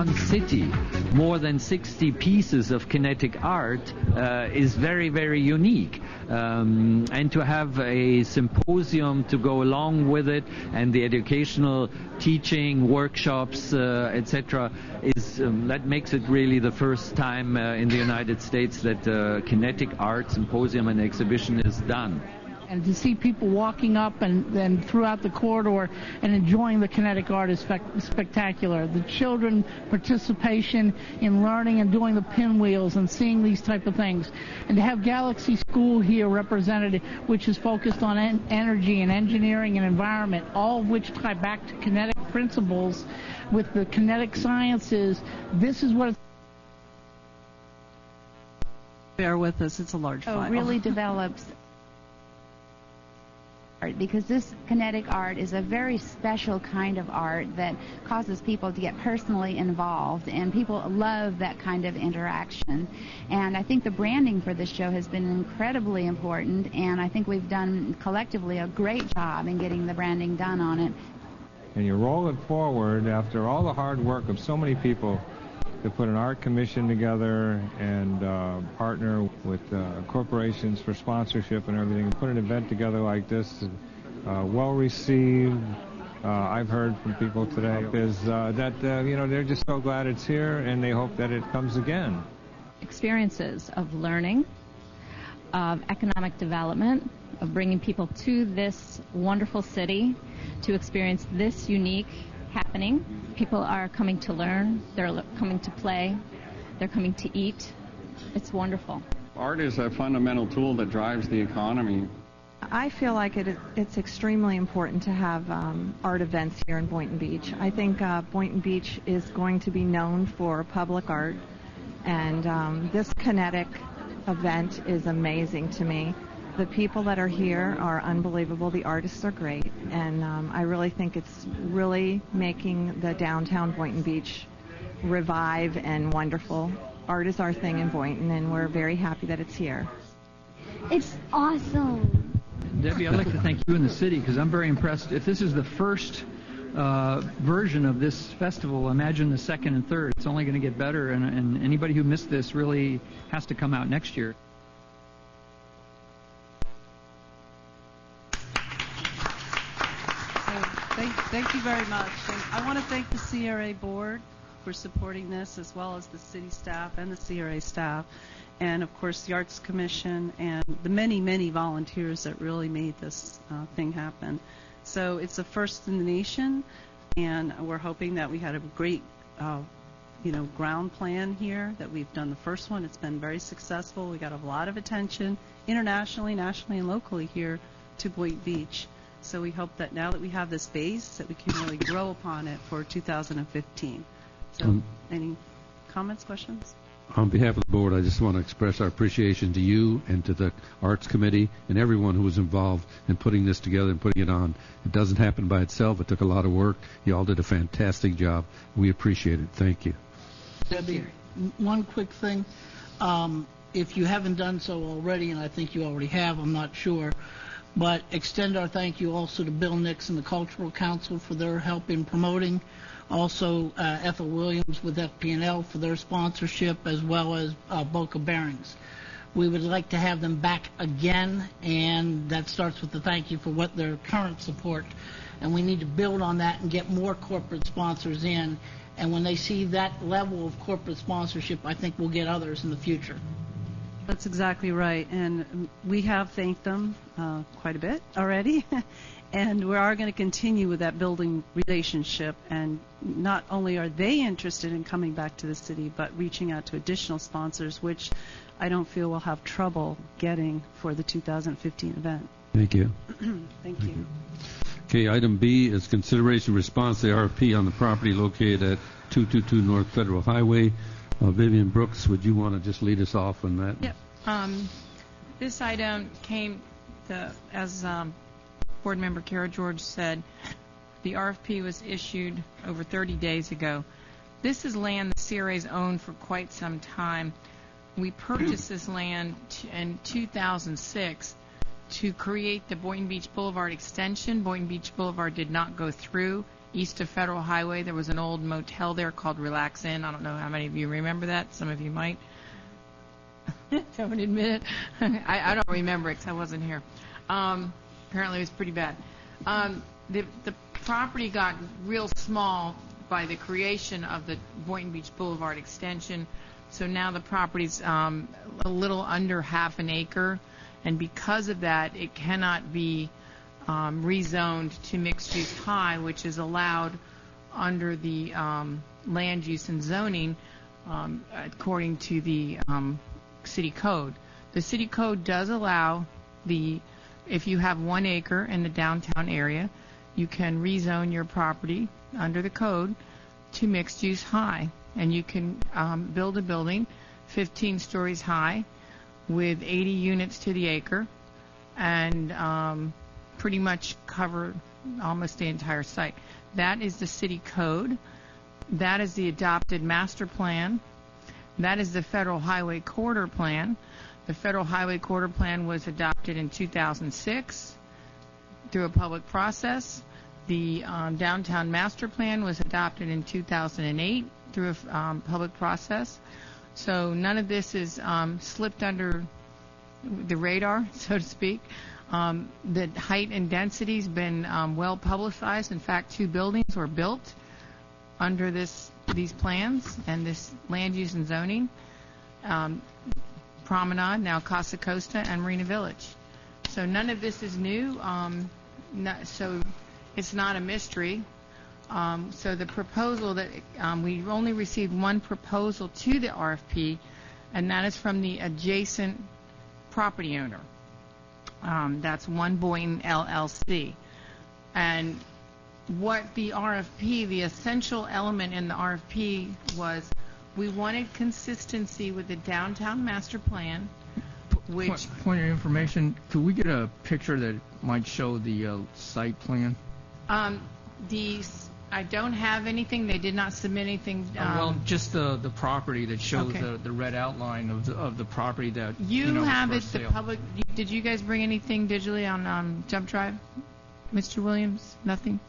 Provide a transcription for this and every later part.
one city more than 60 pieces of kinetic art is very, very unique. And to have a symposium to go along with it, and the educational teaching, workshops, etc., is that makes it really the first time in the United States that kinetic art symposium and exhibition is done. And to see people walking up and throughout the corridor and enjoying the kinetic art is spectacular. The children participation in learning and doing the pinwheels and seeing these type of things. And to have Galaxy School here represented, which is focused on energy and engineering and environment, all of which tie back to kinetic principles with the kinetic sciences. This is what it's... Bear with us, it's a large file. It really develops art, because this kinetic art is a very special kind of art that causes people to get personally involved, and people love that kind of interaction. And I think the branding for this show has been incredibly important, and I think we've done collectively a great job in getting the branding done on it. And you roll it forward after all the hard work of so many people to put an art commission together and partner with corporations for sponsorship and everything. Put an event together like this, well received. I've heard from people today is that you know, they're just so glad it's here, and they hope that it comes again. Experiences of learning, of economic development, of bringing people to this wonderful city to experience this unique happening. People are coming to learn, they're coming to play, they're coming to eat. It's wonderful. Art is a fundamental tool that drives the economy. I feel like it's extremely important to have art events here in Boynton Beach. I think Boynton Beach is going to be known for public art, and this kinetic event is amazing to me. The people that are here are unbelievable. The artists are great, and I really think it's really making the downtown Boynton Beach revive and wonderful. Art is our thing in Boynton, and we're very happy that it's here. It's awesome. Debbie, I'd like to thank you and the city, because I'm very impressed. If this is the first version of this festival, imagine the second and third. It's only going to get better, and anybody who missed this really has to come out next year. Thank you very much. And I want to thank the CRA board for supporting this, as well as the city staff and the CRA staff, and of course the Arts Commission and the many, many volunteers that really made this thing happen. So it's the first in the nation, and we're hoping that we had a great ground plan here, that we've done the first one. It's been very successful. We got a lot of attention internationally, nationally, and locally here to Boynton Beach. So we hope that now that we have this base, that we can really grow upon it for 2015. So any comments, questions? On behalf of the board, I just want to express our appreciation to you and to the Arts Committee and everyone who was involved in putting this together and putting it on. It doesn't happen by itself. It took a lot of work. You all did a fantastic job. We appreciate it. Thank you. Debbie, one quick thing. If you haven't done so already, and I think you already have, I'm not sure, but extend our thank you also to Bill Nix and the Cultural Council for their help in promoting. Also, Ethel Williams with FP&L for their sponsorship, as well as Boca Bearings. We would like to have them back again, and that starts with the thank you for what their current support. And we need to build on that and get more corporate sponsors in. And when they see that level of corporate sponsorship, I think we'll get others in the future. That's exactly right, and we have thanked them quite a bit already, and we are going to continue with that building relationship, and not only are they interested in coming back to the city, but reaching out to additional sponsors, which I don't feel we'll have trouble getting for the 2015 event. Thank you. Thank you. Okay, item B is consideration response to the RFP on the property located at 222 North Federal Highway. Vivian Brooks, would you want to just lead us off on that? Yep. This item came to, as Board Member Kara George said, the RFP was issued over 30 days ago. This is land the CRA's owned for quite some time. We purchased this land in 2006 to create the Boynton Beach Boulevard extension. Boynton Beach Boulevard did not go through east of Federal Highway. There was an old motel there called Relax Inn. I don't know how many of you remember that. Some of you might. Don't admit it. I don't remember it because I wasn't here. Apparently it was pretty bad. The property got real small by the creation of the Boynton Beach Boulevard extension. So now the property's a little under half an acre, and because of that, it cannot be rezoned to mixed use high, which is allowed under the land use and zoning according to the city code. The city code does allow if you have 1 acre in the downtown area, you can rezone your property under the code to mixed use high, and you can build a building 15 stories high with 80 units to the acre and pretty much cover almost the entire site. That is the city code. That is the adopted master plan. That is the Federal Highway Corridor Plan. The Federal Highway Corridor Plan was adopted in 2006 through a public process. The Downtown Master Plan was adopted in 2008 through a public process. So none of this is slipped under the radar, so to speak. The height and density has been well publicized. In fact, 2 buildings were built under these plans and this land use and zoning. Promenade, now Casa Costa, and Marina Village. So none of this is new. So it's not a mystery. So the proposal that we only received 1 proposal to the RFP, and that is from the adjacent property owner. That's One Boynton LLC. And what the RFP, the essential element in the RFP was we wanted consistency with the downtown master plan, which... Point of information, could we get a picture that might show the site plan? I don't have anything. They did not submit anything. Well, just the property that shows Okay. the red outline of the property that You have for it, the sale. public... Did you guys bring anything digitally on Jump Drive? Mr. Williams? Nothing?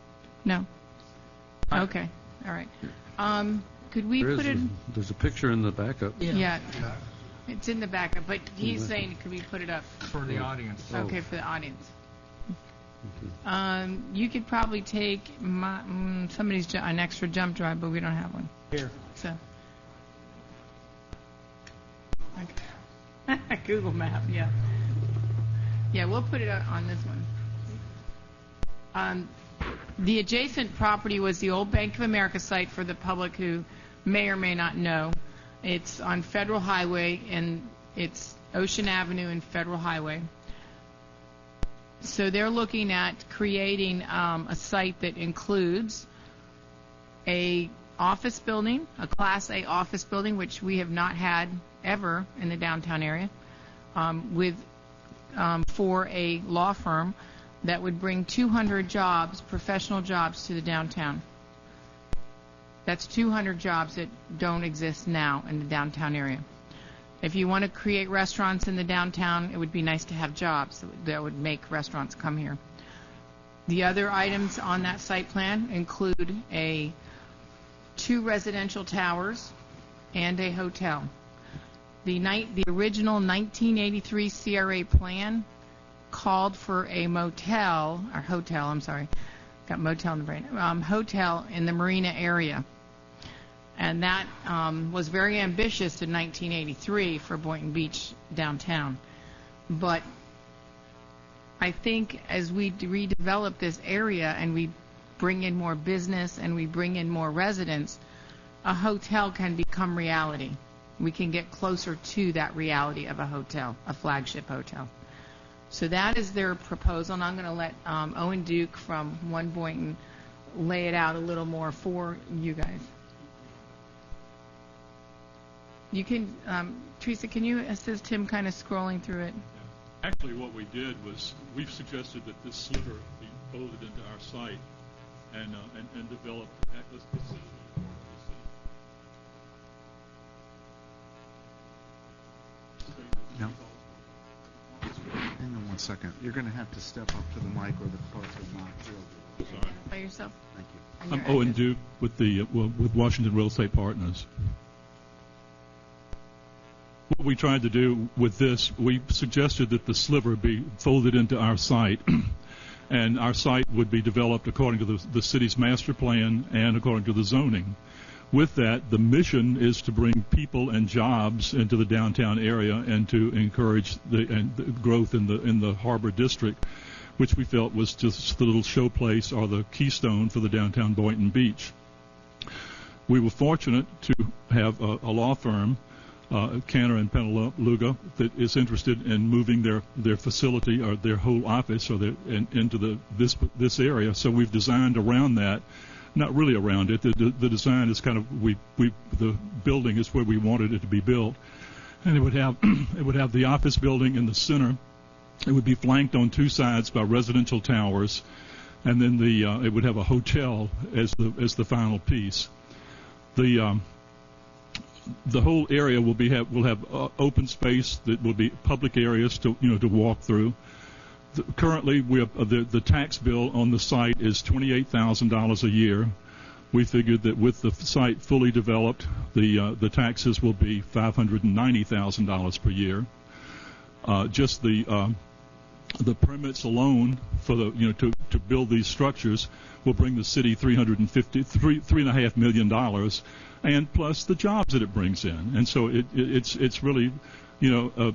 No? Okay. All right. Could we put it... There's a picture in the backup. Yeah. It's in the backup, but he's saying, could we put it up? For the audience. Okay, for the audience. You could probably take somebody's an extra jump drive, but we don't have one. Here. So. Okay. Google Map, yeah. Yeah, we'll put it on this one. The adjacent property was the old Bank of America site, for the public who may or may not know. It's on Federal Highway, and it's Ocean Avenue and Federal Highway. So they're looking at creating a site that includes a office building, a Class A office building, which we have not had ever in the downtown area, for a law firm that would bring 200 jobs, professional jobs, to the downtown. That's 200 jobs that don't exist now in the downtown area. If you want to create restaurants in the downtown, it would be nice to have jobs that would make restaurants come here. The other items on that site plan include 2 residential towers and a hotel. The original 1983 CRA plan called for a hotel in the marina area. And that was very ambitious in 1983 for Boynton Beach downtown. But I think as we redevelop this area and we bring in more business and we bring in more residents, a hotel can become reality. We can get closer to that reality of a hotel, a flagship hotel. So that is their proposal, and I'm going to let Owen Duke from One Boynton lay it out a little more for you guys. You can, Teresa, can you assist him kind of scrolling through it? Actually, what we did was we've suggested that this sliver be folded into our site and develop. No. Hang on 1 second. You're going to have to step up to the mic, or the parts are not filled. Sorry. By yourself? Thank you. I'm Owen Duke with with Washington Real Estate Partners. What we tried to do with this, we suggested that the sliver be folded into our site, and our site would be developed according to the city's master plan and according to the zoning. With that, the mission is to bring people and jobs into the downtown area and to encourage the growth in the harbor district, which we felt was just the little showplace or the keystone for the downtown Boynton Beach. We were fortunate to have a law firm, Cantor and Peneluga, that is interested in moving their facility or their whole office into this area. So we've designed around that. Not really around it. The design is kind of the building is where we wanted it to be built, and it would have the office building in the center. It would be flanked on two sides by residential towers, and then it would have a hotel as the final piece. The whole area will have open space that will be public areas to walk through. Currently, the tax bill on the site is $28,000 a year. We figured that with the site fully developed, the taxes will be $590,000 per year. Just the permits alone for to build these structures will bring the city $3.5 million, and plus the jobs that it brings in. And so it's really a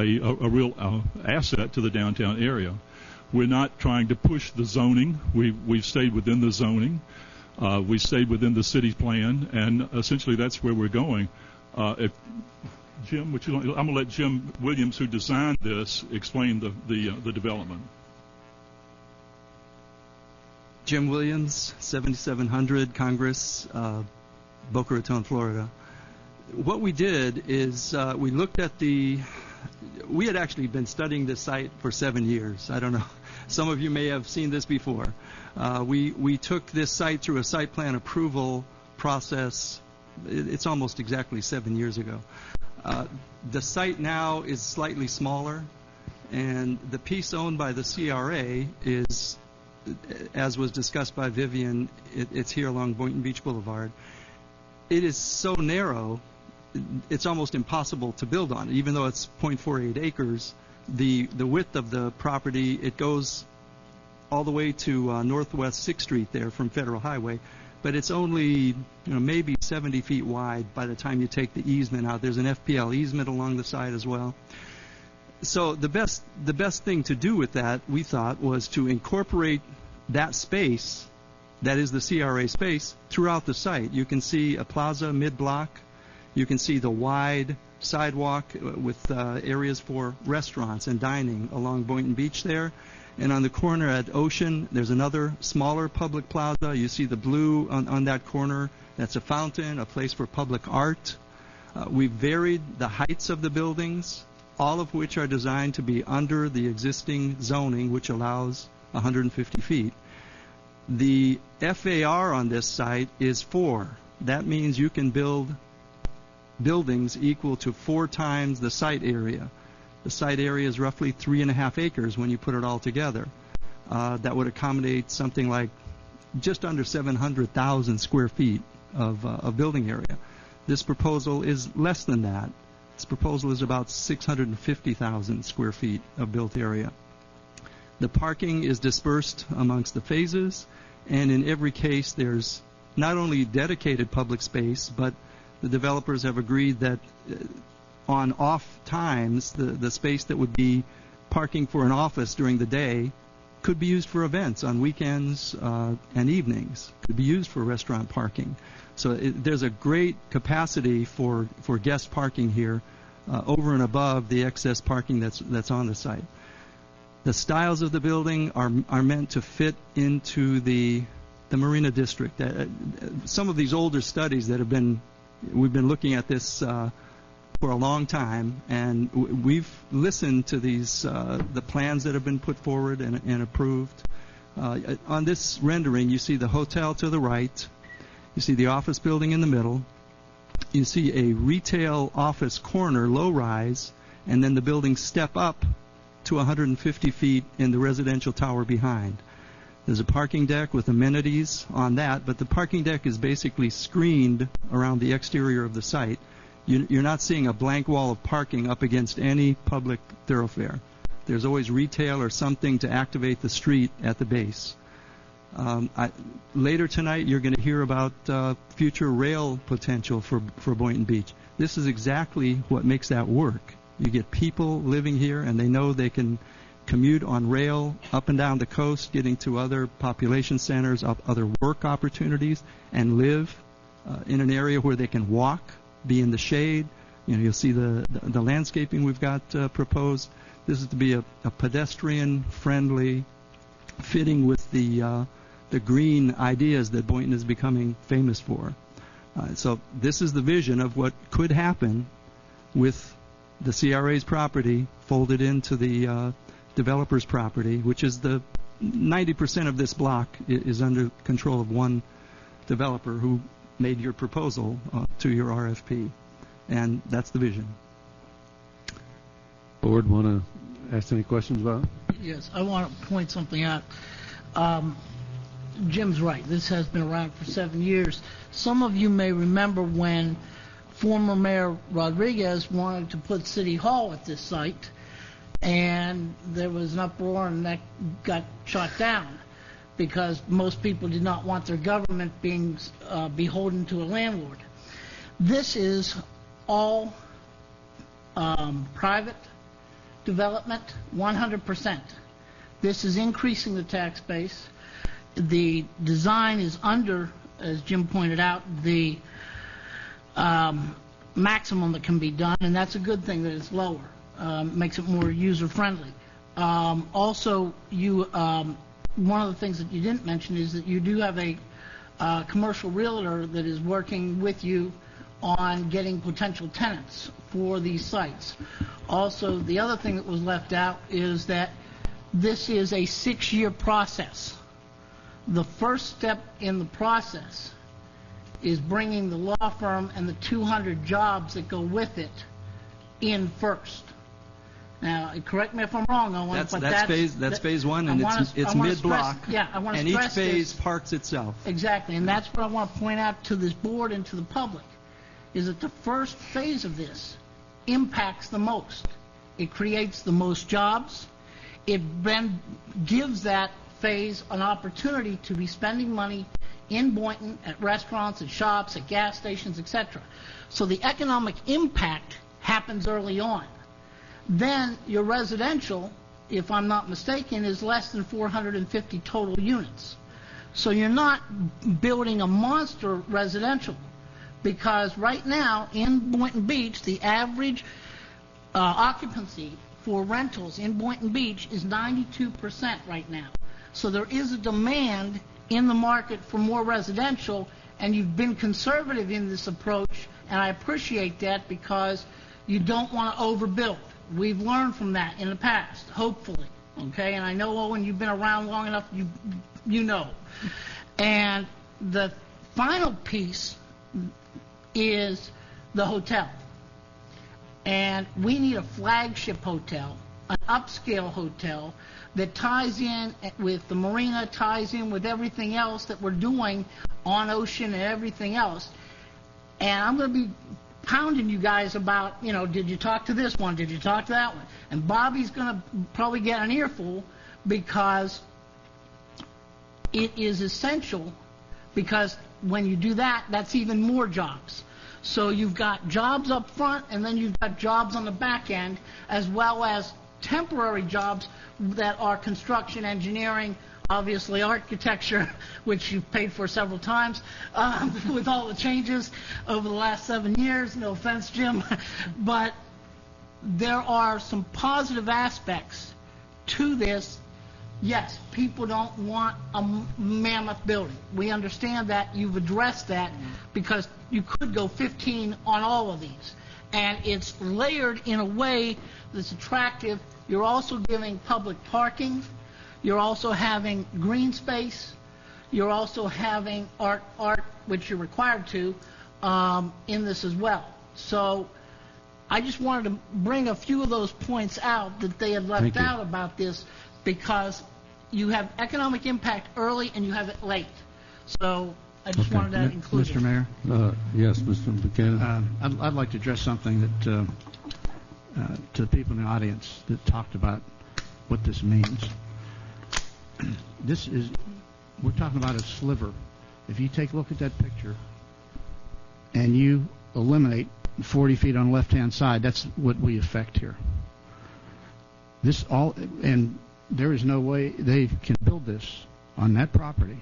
real asset to the downtown area. We're not trying to push the zoning. We've stayed within the zoning. We stayed within the city's plan, and essentially that's where we're going. Jim, I'm going to let Jim Williams, who designed this, explain the development. Jim Williams, 7700 Congress, Boca Raton, Florida. What we did is we looked at we had actually been studying this site for 7 years. I don't know. Some of you may have seen this before. We took this site through a site plan approval process. It's almost exactly 7 years ago. The site now is slightly smaller, and the piece owned by the CRA is, as was discussed by Vivian, it's here along Boynton Beach Boulevard. It is so narrow, it's almost impossible to build on it. Even though it's 0.48 acres, the width of the property, it goes all the way to Northwest 6th Street there from Federal Highway, but it's only maybe 70 feet wide by the time you take the easement out. There's an FPL easement along the side as well. So the best thing to do with that, we thought, was to incorporate that space, that is the CRA space, throughout the site. You can see a plaza mid-block. You can see the wide sidewalk with areas for restaurants and dining along Boynton Beach there. And on the corner at Ocean, there's another smaller public plaza. You see the blue on that corner. That's a fountain, a place for public art. We've varied the heights of the buildings, all of which are designed to be under the existing zoning, which allows 150 feet. The FAR on this site is 4. That means you can build buildings equal to 4 times the site area. The site area is roughly 3.5 acres when you put it all together. That would accommodate something like just under 700,000 square feet of building area. This proposal is less than that. This proposal is about 650,000 square feet of built area. The parking is dispersed amongst the phases, and in every case there's not only dedicated public space, but the developers have agreed that on off times, the space that would be parking for an office during the day could be used for events on weekends and evenings, could be used for restaurant parking. So there's a great capacity for guest parking here over and above the excess parking that's on the site. The styles of the building are meant to fit into the Marina District. Some of these older studies that we've been looking at this for a long time, and we've listened to the plans that have been put forward and approved. On this rendering, you see the hotel to the right, you see the office building in the middle, you see a retail office corner, low-rise, and then the buildings step up to 150 feet in the residential tower behind. There's a parking deck with amenities on that, but the parking deck is basically screened around the exterior of the site. You're not seeing a blank wall of parking up against any public thoroughfare. There's always retail or something to activate the street at the base. Later tonight, you're going to hear about future rail potential for Boynton Beach. This is exactly what makes that work. You get people living here, and they know they can commute on rail up and down the coast, getting to other population centers, other work opportunities, and live in an area where they can walk, be in the shade. You'll see the landscaping we've got proposed. This is to be a pedestrian-friendly, fitting with the green ideas that Boynton is becoming famous for. So this is the vision of what could happen with the CRA's property folded into the developer's property, which is 90% of this block is under control of one developer who made your proposal to your RFP. And that's the vision. Board want to ask any questions about it? Yes, I want to point something out. Jim's right. This has been around for 7 years. Some of you may remember when former Mayor Rodriguez wanted to put City Hall at this site, and there was an uproar, and that got shot down because most people did not want their government being beholden to a landlord. This is all private development, 100%. This is increasing the tax base. The design is under, as Jim pointed out, the maximum that can be done, and that's a good thing that it's lower. Makes it more user-friendly. Also, one of the things that you didn't mention is that you do have a commercial realtor that is working with you on getting potential tenants for these sites. Also, the other thing that was left out is that this is a 6-year process. The first step in the process is bringing the law firm and the 200 jobs that go with it in first. Now, correct me if I'm wrong, Owen, but that's phase one, and it's mid-block. Yeah, I want to and stress each phase this. parks itself. Exactly, and that's what I want to point out to this board and to the public, is that the first phase of this impacts the most. It creates the most jobs. It then gives that phase an opportunity to be spending money in Boynton at restaurants, at shops, at gas stations, etc. So the economic impact happens early on. Then your residential, if I'm not mistaken, is less than 450 total units. So you're not building a monster residential, because right now in Boynton Beach, the average occupancy for rentals in Boynton Beach is 92% right now. So there is a demand in the market for more residential, and you've been conservative in this approach, and I appreciate that because you don't want to overbuild. We've learned from that in the past, hopefully, okay? And I know, Owen, you've been around long enough, you know. And the final piece is the hotel. And we need a flagship hotel, an upscale hotel that ties in with the marina, ties in with everything else that we're doing on ocean and everything else. And I'm going to be pounding you guys about, did you talk to this one? Did you talk to that one? And Bobby's going to probably get an earful, because it is essential, because when you do that, that's even more jobs. So you've got jobs up front, and then you've got jobs on the back end, as well as temporary jobs that are construction, engineering, obviously architecture, which you've paid for several times with all the changes over the last 7 years. No offense, Jim. But there are some positive aspects to this. Yes, people don't want a mammoth building. We understand that. You've addressed that, because you could go 15 on all of these. And it's layered in a way that's attractive. You're also giving public parking. You're also having green space. You're also having art, which you're required to, in this as well. So I just wanted to bring a few of those points out that they had left out about this, because you have economic impact early and you have it late. So I just wanted that included. Mr. Mayor? Yes, Mr. Buchanan. I'd like to address something that to the people in the audience that talked about what this means. We're talking about a sliver. If you take a look at that picture and you eliminate 40 feet on the left-hand side, that's what we affect here. And there is no way they can build this on that property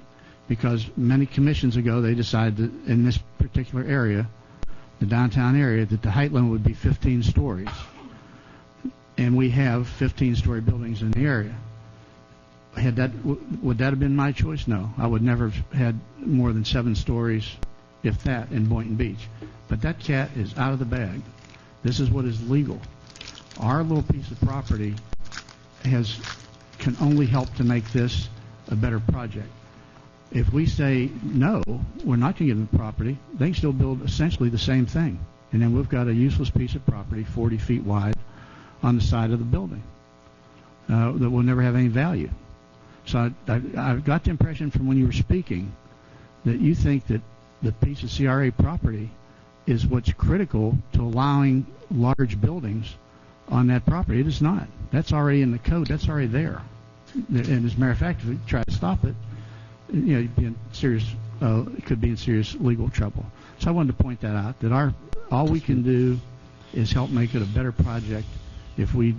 because many commissions ago they decided that in this particular area, the downtown area, that the height limit would be 15 stories. And we have 15-story buildings in the area. Would that have been my choice? No. I would never have had more than 7 stories, if that, in Boynton Beach. But that cat is out of the bag. This is what is legal. Our little piece of property can only help to make this a better project. If we say, no, we're not going to give them the property, they can still build essentially the same thing. And then we've got a useless piece of property 40 feet wide on the side of the building that will never have any value. So I got the impression from when you were speaking that you think that the piece of CRA property is what's critical to allowing large buildings on that property. It is not. That's already in the code. That's already there. And as a matter of fact, if we try to stop it, you'd be in serious, it could be in serious legal trouble. So I wanted to point that out, that all we can do is help make it a better project if we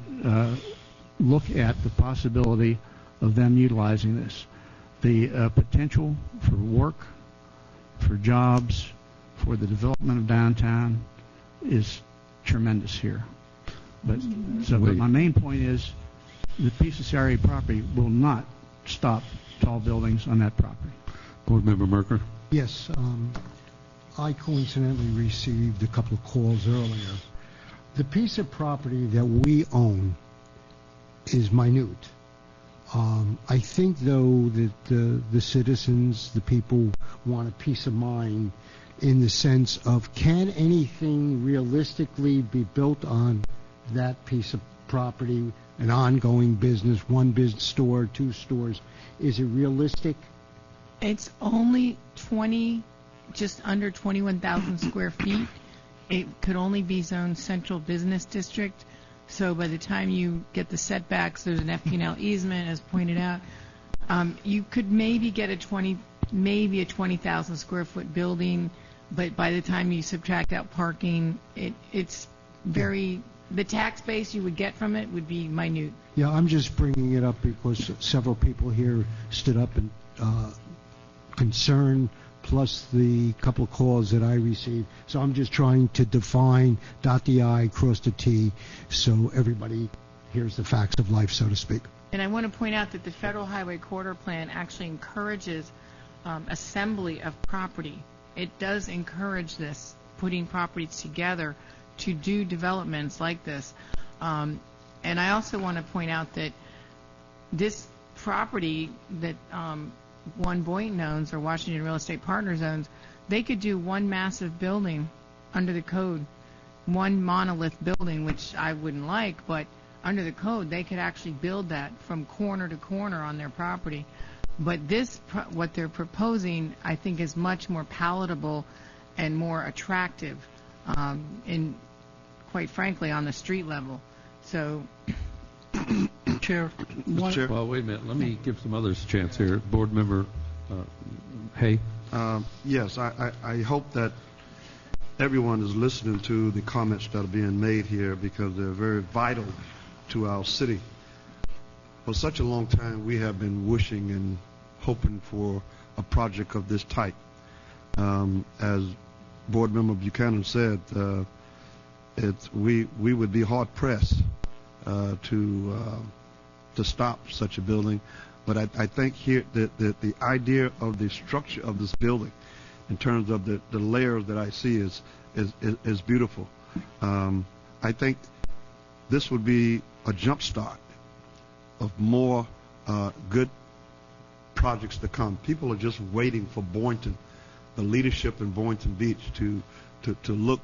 look at the possibility of them utilizing this. The potential for work, for jobs, for the development of downtown is tremendous here. But my main point is the piece of CRA property will not stop tall buildings on that property. Board Member Merker? Yes, I coincidentally received a couple of calls earlier. The piece of property that we own is minute. I think, though, that the citizens, the people, want a peace of mind in the sense of, can anything realistically be built on that piece of property, an ongoing business, one business store, 2 stores? Is it realistic? It's only just under 21,000 square feet. It could only be zoned central business district. So by the time you get the setbacks, there's an FP&L easement, as pointed out. You could maybe get a 20,000 square foot building, but by the time you subtract out parking, it's very, the tax base you would get from it would be minute. Yeah, I'm just bringing it up because several people here stood up and concerned, plus the couple of calls that I received. So I'm just trying to define, dot the I, cross the T, so everybody hears the facts of life, so to speak. And I want to point out that the Federal Highway Corridor Plan actually encourages assembly of property. It does encourage this, putting properties together to do developments like this. And I also want to point out that this property that One Boynton owns, or Washington Real Estate Partners owns, they could do one massive building under the code, one monolith building, which I wouldn't like, but under the code they could actually build that from corner to corner on their property. But this, what they're proposing, I think is much more palatable and more attractive, in, quite frankly, on the street level. So Chair. Well, wait a minute. Let me give some others a chance here. Board Member Hay. Yes, I hope that everyone is listening to the comments that are being made here because they're very vital to our city. For such a long time, we have been wishing and hoping for a project of this type. As Board Member Buchanan said, we would be hard pressed to stop such a building, but I think here that the idea of the structure of this building, in terms of the layers that I see, is beautiful. I think this would be a jump start of more good projects to come. People are just waiting for Boynton, the leadership in Boynton Beach, to look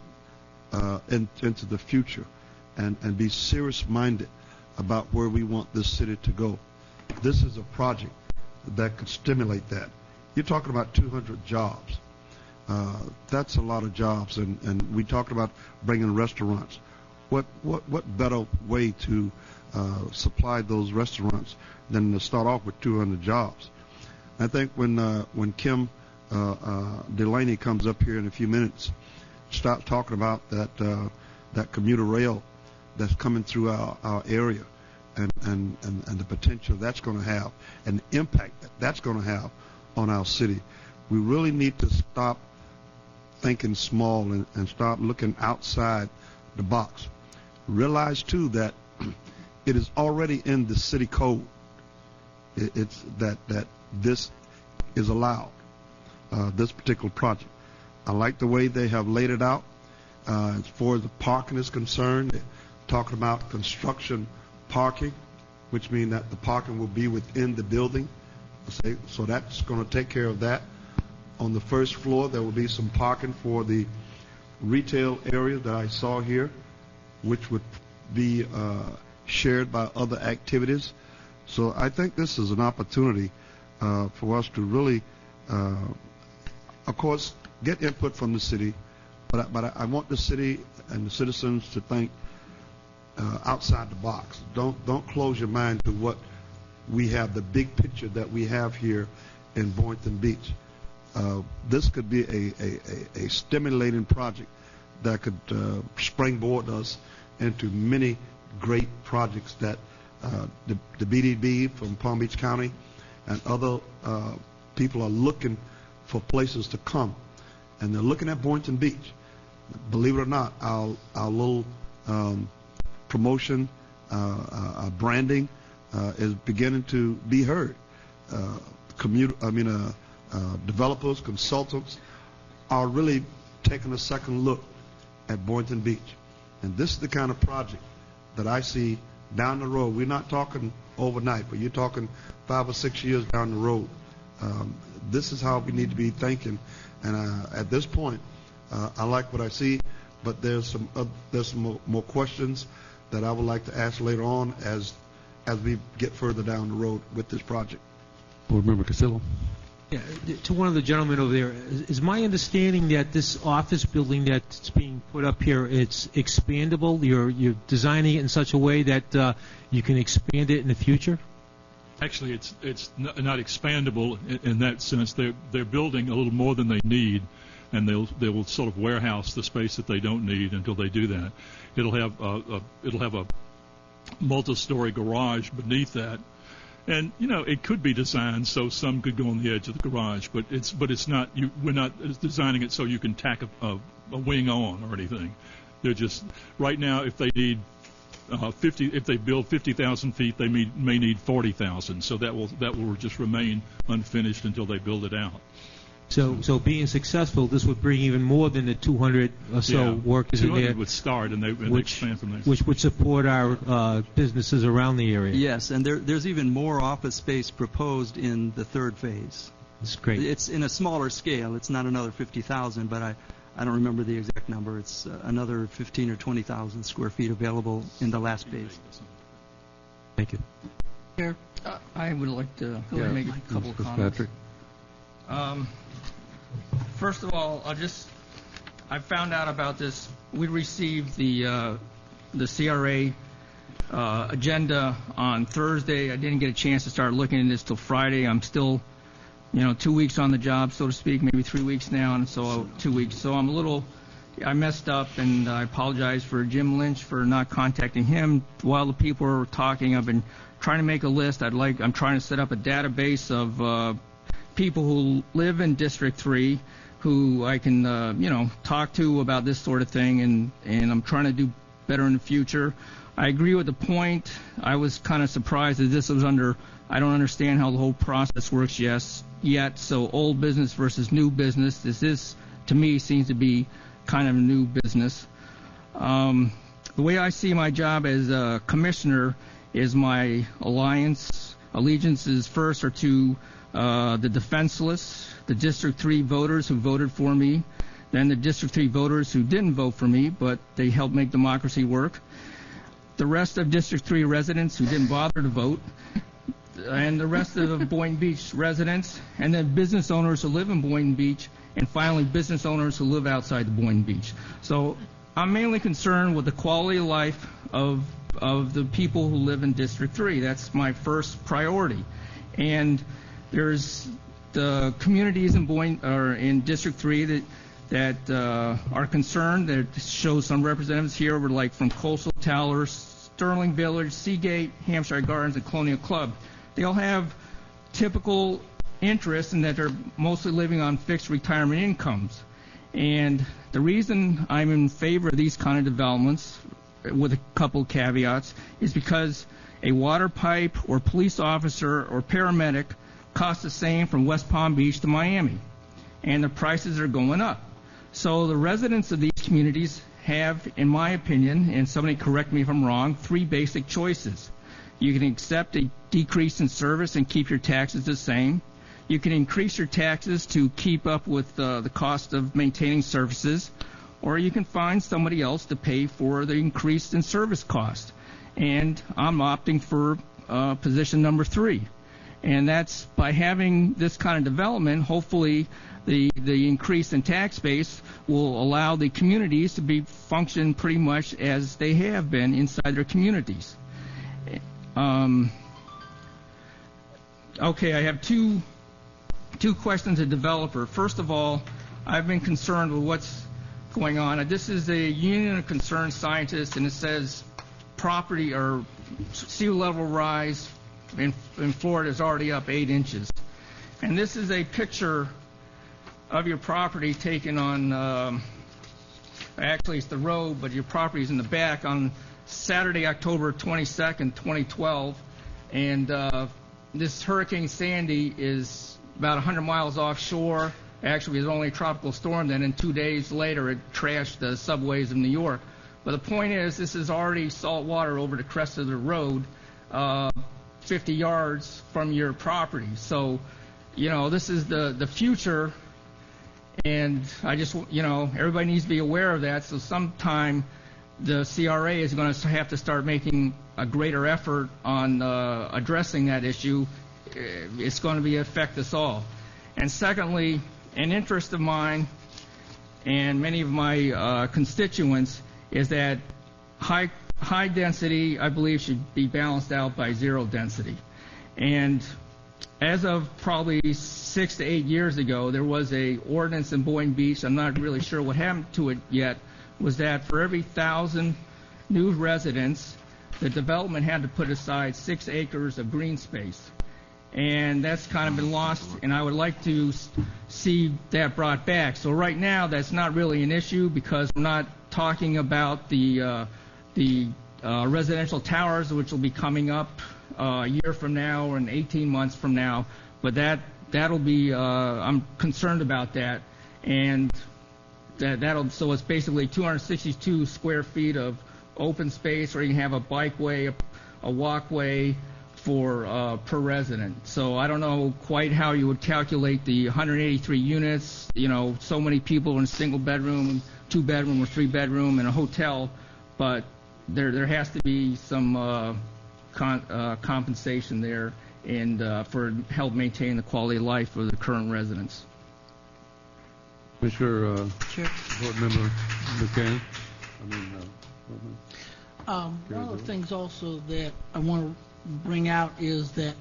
into the future and be serious-minded about where we want this city to go. this is a project that could stimulate that. You're talking about 200 jobs. That's a lot of jobs, and we talked about bringing restaurants. What better way to supply those restaurants than to start off with 200 jobs? I think when Kim Delaney comes up here in a few minutes, start talking about that commuter rail that's coming through our area, and the potential that's going to have, and the impact that's going to have on our city. We really need to stop thinking small and start looking outside the box. Realize too that it is already in the city code. It's that this is allowed, this particular project. I like the way they have laid it out. As far as the parking is concerned, they're talking about construction parking, which means that the parking will be within the building. So that's going to take care of that. On the first floor, there will be some parking for the retail area that I saw here, which would be shared by other activities. So I think this is an opportunity for us to really, of course, get input from the city, but I want the city and the citizens to think outside the box. Don't close your mind to what we have, the big picture that we have here in Boynton Beach. This could be a stimulating project that could springboard us into many great projects that the BDB from Palm Beach County and other people are looking for places to come, and they're looking at Boynton Beach. Believe it or not, our little promotion, branding is beginning to be heard. Developers, consultants are really taking a second look at Boynton Beach. And this is the kind of project that I see down the road. We're not talking overnight, but you're talking 5 or 6 years down the road. This is how we need to be thinking. And at this point, I like what I see, but there's some more questions that I would like to ask later on as we get further down the road with this project. Board Member Casillo. Yeah, to one of the gentlemen over there, is my understanding that this office building that's being put up here, it's expandable? You're designing it in such a way that you can expand it in the future? Actually, it's not expandable in that sense. They're building a little more than they need, and they will sort of warehouse the space that they don't need until they do that. It'll have a multi-story garage beneath that. And it could be designed so some could go on the edge of the garage, but it's not. We're not designing it so you can tack a wing on or anything. They're just right now. If they need 50, if they build 50,000 feet, they may need 40,000. So that will just remain unfinished until they build it out. So being successful, this would bring even more than the 200 or so workers in there. Would start, and they expand from there. Which would support our businesses around the area. Yes, and there's even more office space proposed in the third phase. That's great. It's in a smaller scale. It's not another 50,000, but I don't remember the exact number. It's another 15 or 20,000 square feet available in the last phase. Thank you. Here. I would like to make a couple of comments. Patrick. First of all, I found out about this. We received the CRA agenda on Thursday. I didn't get a chance to start looking at this till Friday. I'm still, 2 weeks on the job, so to speak, maybe 3 weeks now, and so 2 weeks. So I messed up, and I apologize for Jim Lynch for not contacting him while the people were talking. I've been trying to make a list. I'm trying to set up a database of people who live in District 3 who I can, talk to about this sort of thing, and I'm trying to do better in the future. I agree with the point. I was kind of surprised that this was I don't understand how the whole process works yet, so old business versus new business. This to me, seems to be kind of a new business. The way I see my job as a commissioner is my allegiances first are to the defenseless, the District 3 voters who voted for me, then the District 3 voters who didn't vote for me, but they helped make democracy work, the rest of District 3 residents who didn't bother to vote, and the rest of Boynton Beach residents, and then business owners who live in Boynton Beach, and finally business owners who live outside the Boynton Beach. So I'm mainly concerned with the quality of life of the people who live in District 3. That's my first priority. And there's the communities in in District 3 that are concerned. That shows some representatives here, like from Coastal Towers, Sterling Village, Seagate, Hampshire Gardens, and Colonial Club. They all have typical interests in that they're mostly living on fixed retirement incomes. And the reason I'm in favor of these kind of developments, with a couple caveats, is because a water pipe or police officer or paramedic costs the same from West Palm Beach to Miami, and the prices are going up. So the residents of these communities have, in my opinion, and somebody correct me if I'm wrong, 3 basic choices. You can accept a decrease in service and keep your taxes the same. You can increase your taxes to keep up with the cost of maintaining services, or you can find somebody else to pay for the increase in service cost. And I'm opting for position number 3. And that's by having this kind of development, hopefully the increase in tax base will allow the communities to function pretty much as they have been inside their communities. Okay, I have two questions of developer. First of all, I've been concerned with what's going on. This is a Union of Concerned Scientists, and it says property or sea level rise in Florida is already up 8 inches. And this is a picture of your property taken on, actually it's the road, but your property is in the back, on Saturday, October 22nd, 2012. And this Hurricane Sandy is about 100 miles offshore. Actually, it was only a tropical storm then, and 2 days later it trashed the subways of New York. But the point is, this is already salt water over the crest of the road, 50 yards from your property. So, this is the future, and I just, everybody needs to be aware of that. So sometime the CRA is going to have to start making a greater effort on addressing that issue. It's going to affect us all. And secondly, an interest of mine and many of my constituents is that high density, I believe, should be balanced out by zero density. And as of probably 6 to 8 years ago, there was a ordinance in Boynton Beach, I'm not really sure what happened to it yet, was that for every 1,000 new residents, the development had to put aside 6 acres of green space. And that's kind of been lost, and I would like to see that brought back. So right now, that's not really an issue because we're not talking about the residential towers, which will be coming up a year from now or in 18 months from now. But that'll be, I'm concerned about that, and so it's basically 262 square feet of open space, or you can have a bikeway, a walkway for per resident. So I don't know quite how you would calculate the 183 units, so many people in a single bedroom, 2 bedroom or 3 bedroom in a hotel, but there has to be some compensation there and for help maintain the quality of life of the current residents. Commissioner, Board Member McCann. One of the things also that I want to bring out is that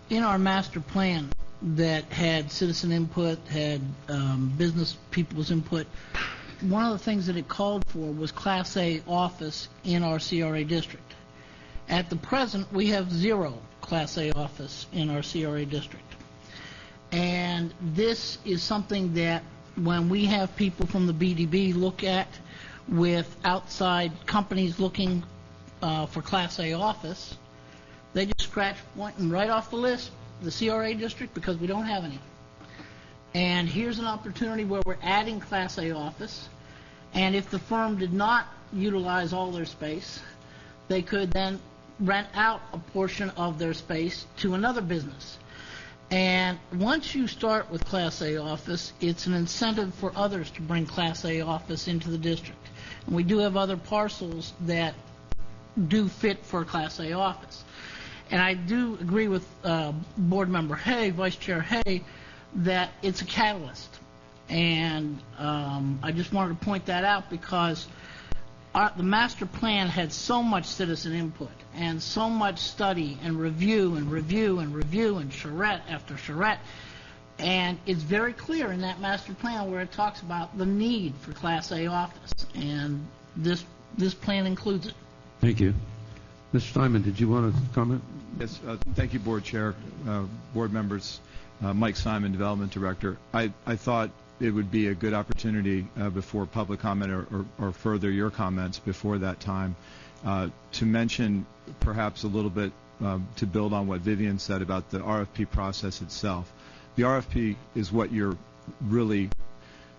in our master plan that had citizen input, had business people's input, one of the things that it called for was Class A office in our CRA district. At the present, we have 0 Class A office in our CRA district. And this is something that when we have people from the BDB look at with outside companies looking for Class A office, they just scratch Boynton right off the list, the CRA district, because we don't have any. And here's an opportunity where we're adding Class A office, and if the firm did not utilize all their space, they could then rent out a portion of their space to another business. And once you start with Class A office, it's an incentive for others to bring Class A office into the district. And we do have other parcels that do fit for Class A office. And I do agree with Board Member Hay, Vice Chair Hay, that it's a catalyst. And I just wanted to point that out because the master plan had so much citizen input and so much study and review and review and review and charrette after charrette. And it's very clear in that master plan where it talks about the need for Class A office. And this plan includes it. Thank you. Mr. Simon, did you want to comment? Yes, thank you, Board Chair, Board members. Mike Simon, Development Director. I thought it would be a good opportunity before public comment or further your comments before that time to mention perhaps a little bit to build on what Vivian said about the RFP process itself. The RFP is what you're really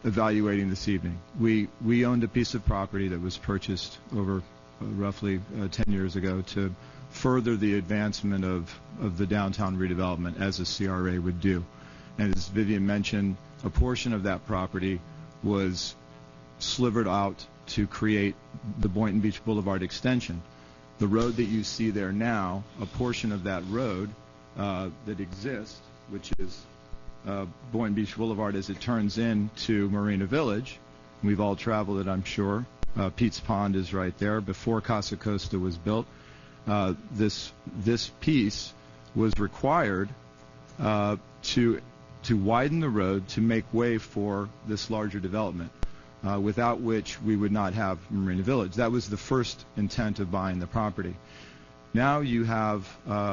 evaluating this evening. We owned a piece of property that was purchased over roughly 10 years ago to further the advancement of the downtown redevelopment as a CRA would do. And as Vivian mentioned, a portion of that property was slivered out to create the Boynton Beach Boulevard extension. The road that you see there now, a portion of that road that exists, which is Boynton Beach Boulevard as it turns into Marina Village. We've all traveled it, I'm sure. Pete's Pond is right there. Before Casa Costa was built, this piece was required to widen the road to make way for this larger development, without which we would not have Marina Village. That was the first intent of buying the property. Now you have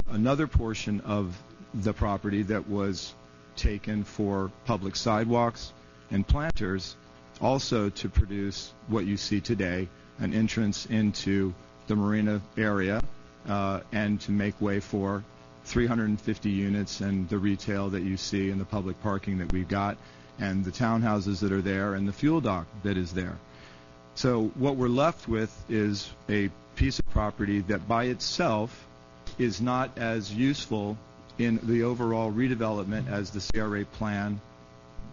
another portion of the property that was taken for public sidewalks and planters, also to produce what you see today, an entrance into the marina area, and to make way for 350 units and the retail that you see and the public parking that we've got and the townhouses that are there and the fuel dock that is there. So what we're left with is a piece of property that by itself is not as useful in the overall redevelopment as the CRA plan,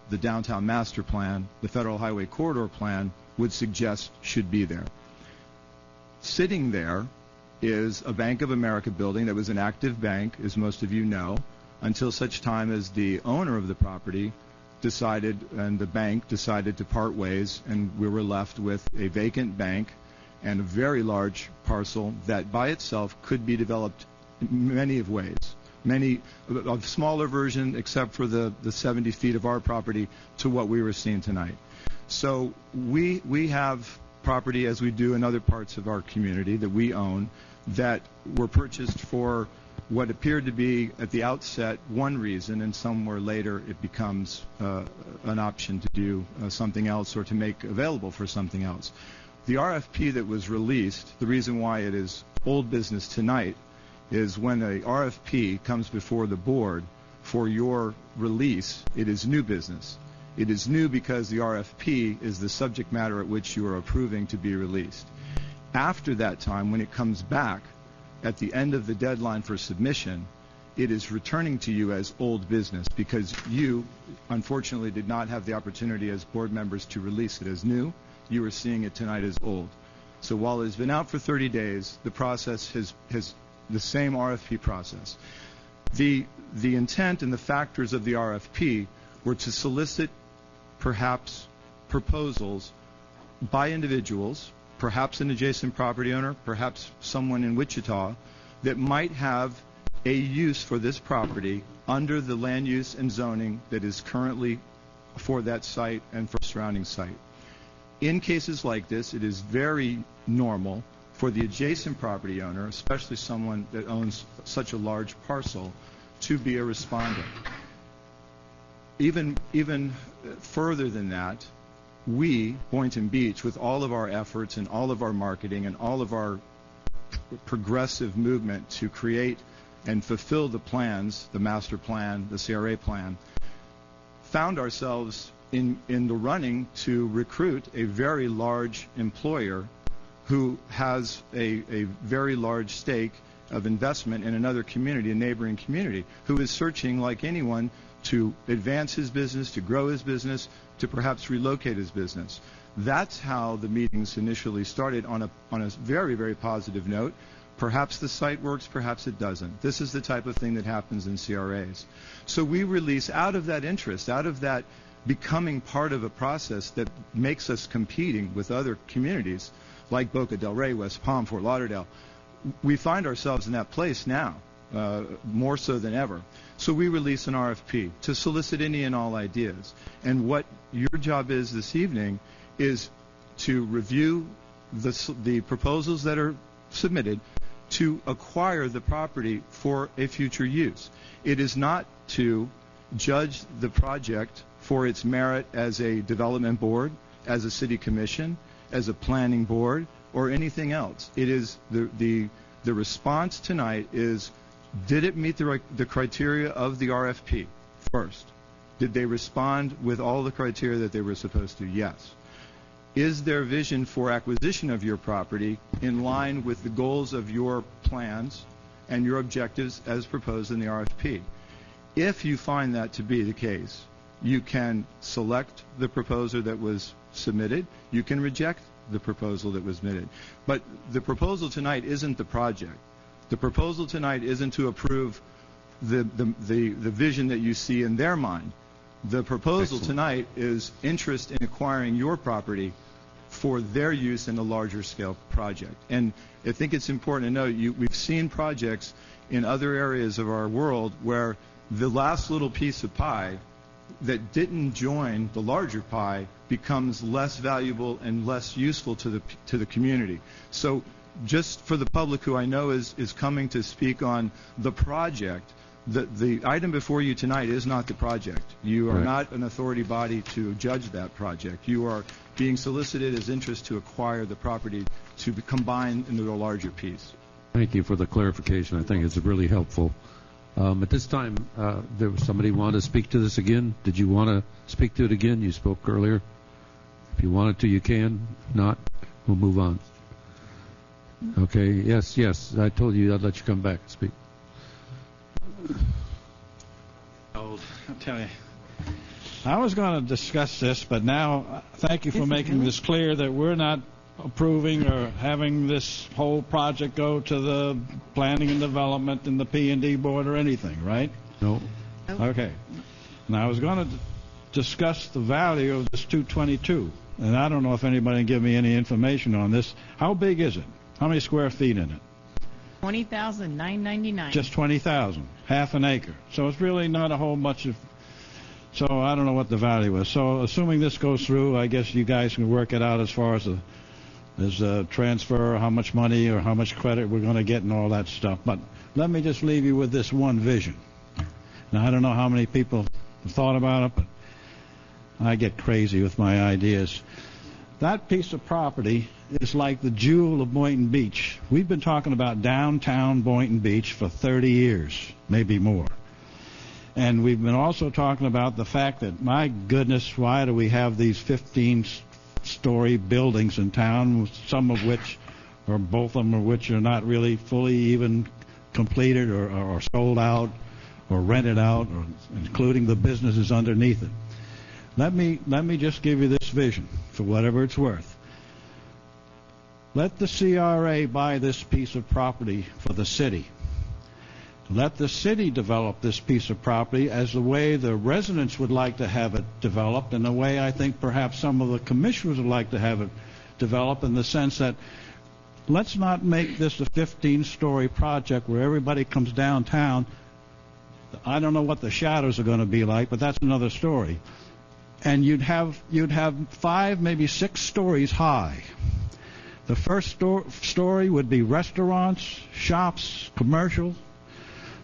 the downtown master plan, the Federal Highway Corridor plan would suggest should be there. Sitting there is a Bank of America building that was an active bank, as most of you know, until such time as the owner of the property decided and the bank decided to part ways, and we were left with a vacant bank and a very large parcel that by itself could be developed in many of ways. Many of smaller version, except for the 70 feet of our property to what we were seeing tonight. So we have property, as we do in other parts of our community that we own, that were purchased for what appeared to be at the outset one reason, and somewhere later it becomes an option to do something else or to make available for something else. The RFP that was released, the reason why it is old business tonight is when a RFP comes before the board for your release, it is new business. It is new because the RFP is the subject matter at which you are approving to be released. After that time, when it comes back at the end of the deadline for submission, it is returning to you as old business because you, unfortunately, did not have the opportunity as board members to release it as new. You are seeing it tonight as old. So while it has been out for 30 days, the process has the same RFP process. The intent and the factors of the RFP were to solicit perhaps proposals by individuals, perhaps an adjacent property owner, perhaps someone in Wichita, that might have a use for this property under the land use and zoning that is currently for that site and for surrounding site. In cases like this, it is very normal for the adjacent property owner, especially someone that owns such a large parcel, to be a respondent. Even further than that, we, Boynton Beach, with all of our efforts and all of our marketing and all of our progressive movement to create and fulfill the plans, the master plan, the CRA plan, found ourselves in the running to recruit a very large employer who has a very large stake of investment in another community, a neighboring community, who is searching like anyone to advance his business, to grow his business, to perhaps relocate his business. That's how the meetings initially started on a very, very positive note. Perhaps the site works, perhaps it doesn't. This is the type of thing that happens in CRAs. So we release out of that interest, out of that becoming part of a process that makes us competing with other communities like Boca del Rey, West Palm, Fort Lauderdale. We find ourselves in that place now, more so than ever. So we release an RFP to solicit any and all ideas. And what your job is this evening is to review the proposals that are submitted to acquire the property for a future use. It is not to judge the project for its merit as a development board, as a city commission, as a planning board, or anything else. It is the response tonight is, did it meet the criteria of the RFP first? Did they respond with all the criteria that they were supposed to? Yes. Is their vision for acquisition of your property in line with the goals of your plans and your objectives as proposed in the RFP? If you find that to be the case, you can select the proposer that was submitted. You can reject the proposal that was submitted. But the proposal tonight isn't the project. The proposal tonight isn't to approve the vision that you see in their mind. The proposal tonight is interest in acquiring your property for their use in a larger scale project. And I think it's important to note, we've seen projects in other areas of our world where the last little piece of pie that didn't join the larger pie becomes less valuable and less useful to the community. So just for the public who I know is coming to speak on the project, the item before you tonight is not the project. You are not an authority body to judge that project. You are being solicited as interest to acquire the property to be combined into a larger piece. Thank you for the clarification. I think it's really helpful. At this time, there was somebody want to speak to this again. Did you want to speak to it again? You spoke earlier. If you wanted to, you can. If not, we'll move on. Okay. Yes. I told you I'd let you come back and speak. I'll tell you. I was going to discuss this, but now thank you for making this clear that we're not approving or having this whole project go to the planning and development and the P&D board or anything, right? No. Okay. Now I was going to discuss the value of this 222, and I don't know if anybody can give me any information on this. How big is it? How many square feet in it? 20,999. Just 20,000, half an acre. So it's really not a whole bunch of. So I don't know what the value is. So assuming this goes through, I guess you guys can work it out as far as a transfer, how much money or how much credit we're going to get and all that stuff. But let me just leave you with this one vision. Now I don't know how many people have thought about it, but I get crazy with my ideas. That piece of property is like the jewel of Boynton Beach. We've been talking about downtown Boynton Beach for 30 years, maybe more. And we've been also talking about the fact that, my goodness, why do we have these 15-story buildings in town, some of which, or both of them, of which are not really fully even completed or sold out or rented out, or including the businesses underneath it. Let me just give you this vision for whatever it's worth. Let the CRA buy this piece of property for the city. Let the city develop this piece of property as the way the residents would like to have it developed, and the way I think perhaps some of the commissioners would like to have it developed, in the sense that let's not make this a 15-story project where everybody comes downtown. I don't know what the shadows are going to be like, but that's another story. And you'd have 5, maybe 6 stories high. The first story would be restaurants, shops, commercial.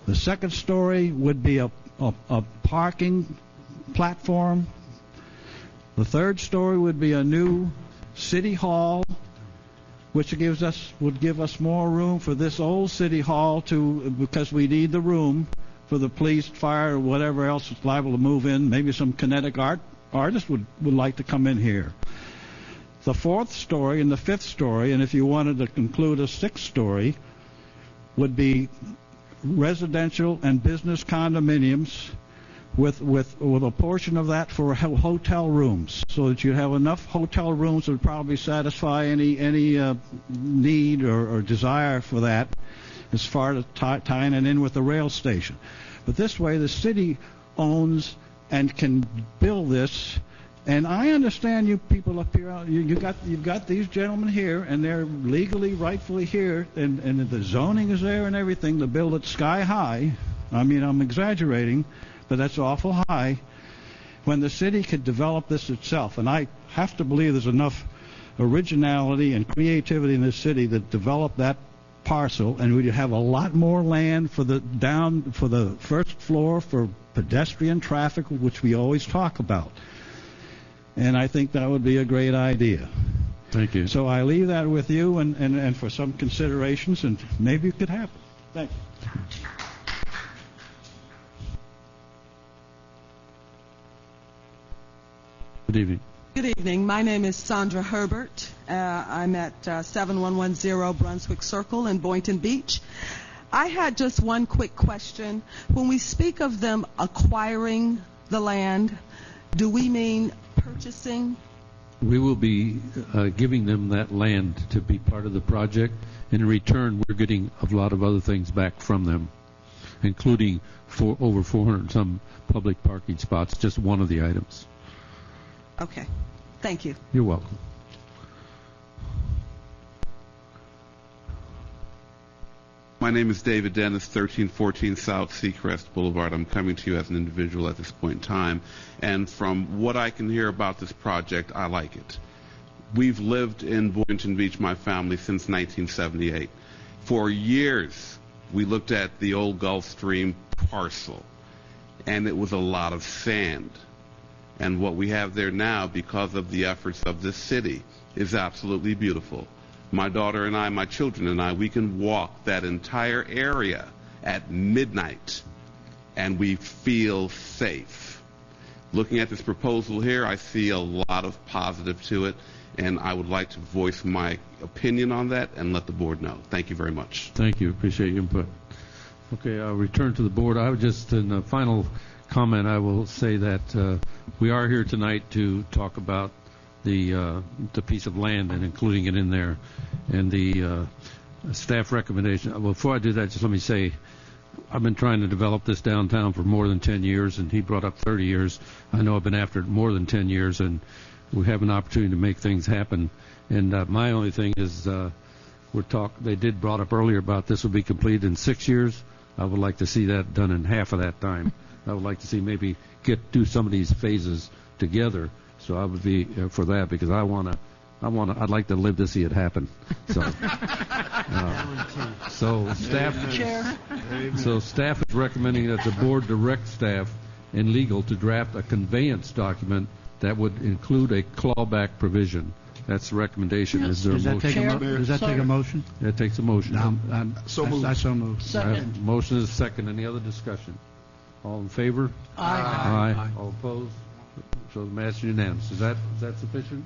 The second story would be a parking platform. The third story would be a new city hall, which would give us more room for this old city hall because we need the room for the police, fire, or whatever else is liable to move in. Maybe some kinetic artists would like to come in here. The fourth story and the fifth story, and if you wanted to include a sixth story, would be residential and business condominiums with a portion of that for hotel rooms, so that you have enough hotel rooms that would probably satisfy any need or desire for that, as far as tying it in with the rail station. But this way, the city owns and can build this. And I understand you people up here. You've got these gentlemen here, and they're legally, rightfully here, and the zoning is there and everything to build it sky high. I mean, I'm exaggerating, but that's awful high. When the city could develop this itself, and I have to believe there's enough originality and creativity in this city that develop that parcel, and we'd have a lot more land for the first floor for pedestrian traffic, which we always talk about. And I think that would be a great idea. Thank you. So I leave that with you and for some considerations, and maybe it could happen. Thank you. Good evening. Good evening. My name is Sandra Herbert. I'm at 7110 Brunswick Circle in Boynton Beach. I had just one quick question. When we speak of them acquiring the land, do we mean purchasing? We will be giving them that land to be part of the project. In return, we're getting a lot of other things back from them, including over 400 some public parking spots, just one of the items. Okay. Thank you. You're welcome. My name is David Dennis, 1314 South Seacrest Boulevard. I'm coming to you as an individual at this point in time, and from what I can hear about this project, I like it. We've lived in Boynton Beach, my family, since 1978. For years, we looked at the old Gulfstream parcel, and it was a lot of sand. And what we have there now, because of the efforts of this city, is absolutely beautiful. My daughter and I, my children and I, we can walk that entire area at midnight, and we feel safe. Looking at this proposal here, I see a lot of positive to it, and I would like to voice my opinion on that and let the board know. Thank you very much. Thank you. Appreciate your input. Okay, I'll return to the board. I would just, in the final comment, I will say that we are here tonight to talk about the piece of land and including it in there, and the staff recommendation. Well, before I do that, just let me say, I've been trying to develop this downtown for more than 10 years, and he brought up 30 years. I know I've been after it more than 10 years, and we have an opportunity to make things happen. And my only thing is, they did brought up earlier about this will be completed in 6 years. I would like to see that done in half of that time. I would like to see maybe do some of these phases together. So I would be for that, because I'd like to live to see it happen. So staff is recommending that the board direct staff and legal to draft a conveyance document that would include a clawback provision. That's the recommendation. Is there a motion? Does that take a motion? That takes a motion. So moved. I so moved. Second. Motion is second. Any other discussion? All in favor? Aye. All opposed? So the matter is unanimous. Is that sufficient?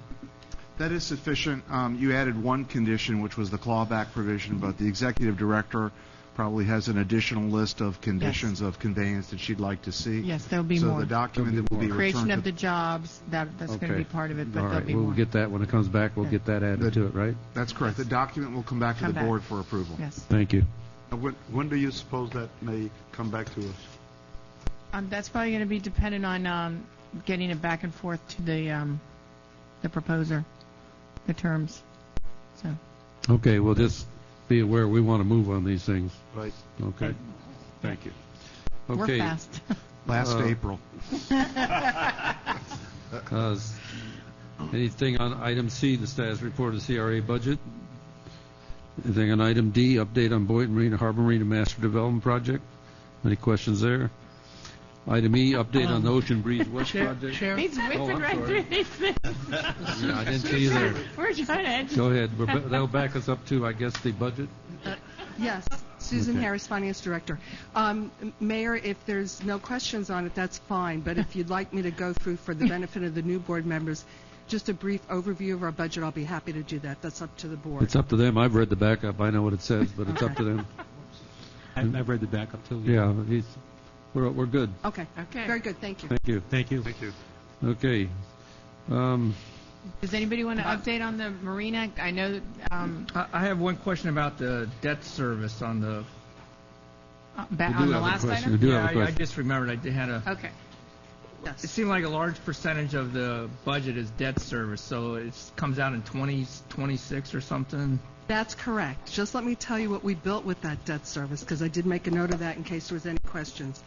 That is sufficient. You added one condition, which was the clawback provision, but the executive director probably has an additional list of conditions of conveyance that she'd like to see. Yes, there'll be so more. So the document that will be creation returned of the jobs, that's okay. going to be part of it, but All there'll right. be We'll more. get that when it comes back. We'll get that added to it, right? That's correct. Yes. The document will come back to the board for approval. Yes. Thank you. When do you suppose that may come back to us? That's probably going to be dependent on getting it back and forth to the proposer, the terms. So. Okay, well, just be aware we want to move on these things. Right. Okay. Thank you. Okay. We're fast. Last April. Anything on item C, the status report of the CRA budget? Anything on item D, update on Boynton Marina Harbor Marina Master Development Project? Any questions there? Item E, update on the Ocean Breeze West project. He's whipping right through these things. Yeah, I didn't see you there. We're trying to. Go ahead. That'll back us up to, I guess, the budget. Yes, Susan Okay. Harris, Finance Director. Mayor, if there's no questions on it, that's fine, but if you'd like me to go through for the benefit of the new board members, just a brief overview of our budget, I'll be happy to do that. That's up to the board. It's up to them. I've read the backup. I know what it says, but it's up to them. I've read the backup too. Yeah. we're good. Okay. Okay. Very good. Thank you. Thank you. Thank you. Thank you. Okay. Does anybody want to update on the marina? I know that, I have one question about the debt service on the. on do the have a last question. item? We do Yeah, have a I question. just remembered I had a. Okay. Yes. It seemed like a large percentage of the budget is debt service, so it comes out in 2026 or something. That's correct. Just let me tell you what we built with that debt service, because I did make a note of that in case there was any questions.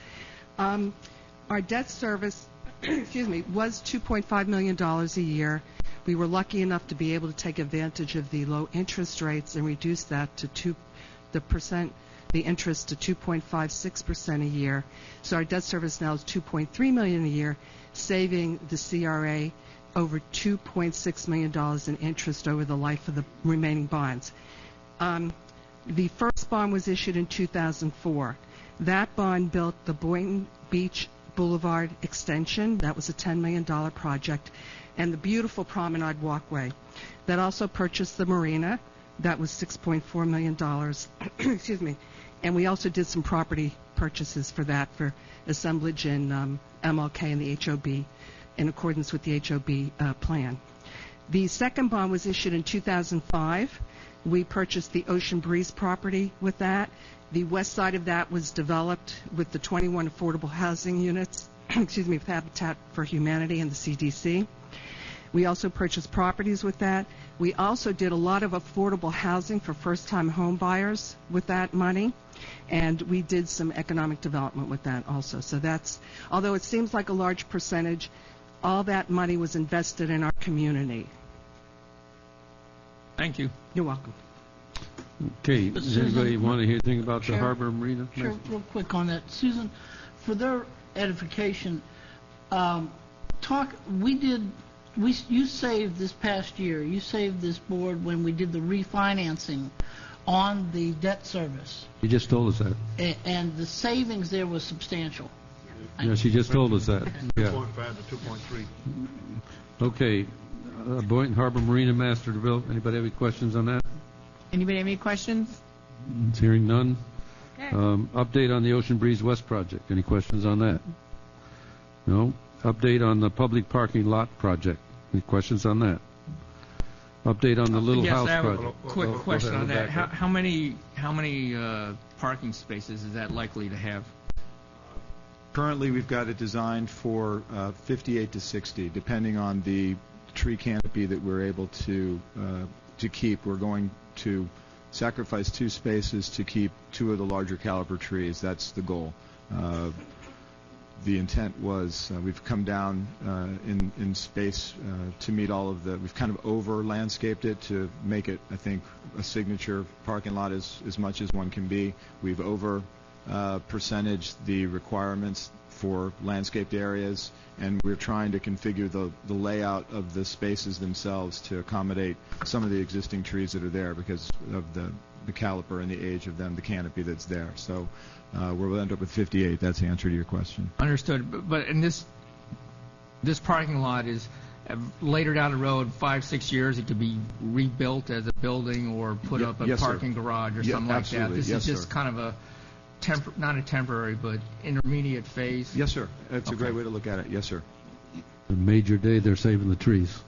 Our debt service, excuse me, was $2.5 million a year. We were lucky enough to be able to take advantage of the low interest rates and reduce that to the interest to 2.56% a year. So our debt service now is $2.3 million a year, saving the CRA over $2.6 million in interest over the life of the remaining bonds. The first bond was issued in 2004. That bond built the Boynton Beach Boulevard extension. That was a $10 million project, and the beautiful promenade walkway. That also purchased the marina. That was $6.4 million. Excuse me. And we also did some property purchases for that, for assemblage and MLK and the HOB, in accordance with the HOB plan. The second bond was issued in 2005. We purchased the Ocean Breeze property with that. The west side of that was developed with the 21 affordable housing units, excuse me, with Habitat for Humanity and the CDC. We also purchased properties with that. We also did a lot of affordable housing for first-time home buyers with that money, and we did some economic development with that also. So that's, although it seems like a large percentage, all that money was invested in our community. Thank you. You're welcome. Okay. Does Susan, anybody want to hear anything about the Chair? Harbor Marina? Sure, real quick on that. Susan, for their edification, you saved this past year, you saved this board when we did the refinancing on the debt service, You just told us that. and the savings there was substantial. Yeah, she just told us that. Yeah. 2.5 to 2.3. Okay. Boynton Harbor Marina Master Development. Anybody have any questions on that? Anybody have any questions? Hearing none. Okay. Update on the Ocean Breeze West project. Any questions on that? No. Update on the public parking lot project. Any questions on that? Update on the Little yes, House I have project. a quick question on that. Back up. How many parking spaces is that likely to have? Currently, we've got it designed for 58 to 60, depending on the tree canopy that we're able to keep. We're going to sacrifice 2 spaces to keep 2 of the larger caliber trees. That's the goal. The intent was we've come down in space to meet all of the. We've kind of over landscaped it to make it, I think, a signature parking lot as much as one can be. We've over percentage the requirements for landscaped areas, and we're trying to configure the layout of the spaces themselves to accommodate some of the existing trees that are there because of the caliper and the age of them, the canopy that's there. So we'll end up with 58. That's the answer to your question. Understood. But in this parking lot is later down the road, 5-6 years, it could be rebuilt as a building or put up a yes, parking sir. garage or Yeah, something like absolutely. that. This Yes, is just sir. kind of a not a temporary, but intermediate phase. Yes, sir. That's Okay. a great way to look at it. Yes, sir. A major day, they're saving the trees.